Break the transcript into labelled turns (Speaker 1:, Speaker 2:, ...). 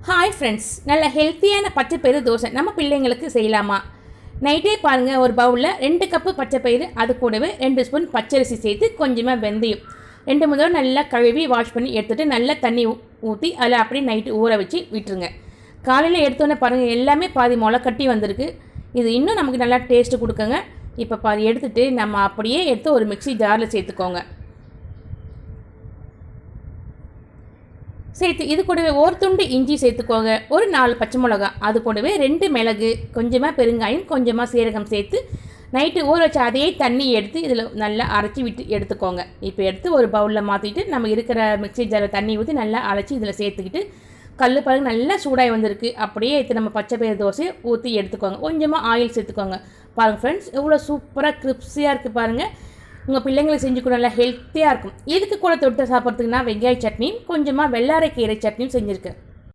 Speaker 1: Hi friends, நல்ல ஹெல்த்தியான பச்சைப்பயிறு தோசை நம்ம பிள்ளைங்களுக்கு செய்யலாமா? நைட்டே பாருங்கள், ஒரு பவுலில் 2 கப்பு பச்சைப்பயிறு, அது கூடவே 2 ஸ்பூன் பச்சரிசி சேர்த்து கொஞ்சமாக வெந்தயம் 2 தடவை நல்லா கழுவி வாஷ் பண்ணி எடுத்துகிட்டு நல்லா தண்ணி ஊற்றி அதில் அப்படியே நைட்டு ஊற வச்சு விட்டுருங்க. காலையில் எடுத்தோன்னே பாருங்கள், எல்லாமே பாதி முளை கட்டி வந்திருக்கு. இது இன்னும் நமக்கு நல்லா டேஸ்ட்டு கொடுக்குங்க. இப்போ பாதி எடுத்துகிட்டு நம்ம அப்படியே எடுத்து ஒரு மிக்ஸி ஜாரில் சேர்த்துக்கோங்க. சேர்த்து இது கூடவே ஒரு துண்டு இஞ்சி சேர்த்துக்கோங்க, ஒரு 4 பச்சை மிளகா, அது கூடவே 2 மிளகு, கொஞ்சமாக பெருங்காயம், கொஞ்சமாக சீரகம் சேர்த்து நைட்டு ஊற வச்ச அதே தண்ணி எடுத்து இதில் நல்லா அரைச்சி விட்டு எடுத்துக்கோங்க. இப்போ எடுத்து ஒரு பவுலில் மாற்றிட்டு நம்ம இருக்கிற மிக்ஸி ஜாரில் தண்ணி ஊற்றி நல்லா அரைச்சி இதில் சேர்த்துக்கிட்டு கல் பாருங்க நல்லா சூடாகி வந்திருக்கு. அப்படியே எடுத்து நம்ம பச்சைப்பயிறு தோசையை ஊற்றி எடுத்துக்கோங்க. கொஞ்சமாக ஆயில் சேர்த்துக்கோங்க. பாருங்கள் ஃப்ரெண்ட்ஸ், எவ்வளோ சூப்பராக கிரிப்ஸியாக இருக்குது பாருங்கள். உங்கள் பிள்ளைங்களுக்கு செஞ்சு கூட நல்லா ஹெல்த்தியாக இருக்கும். இதுக்கு கூட தொட்டு சாப்பிட்றதுக்குன்னா வெங்காய சட்னியும் கொஞ்சமாக வெள்ளாரைக்கீரை சட்னியும் செஞ்சுருக்கேன்.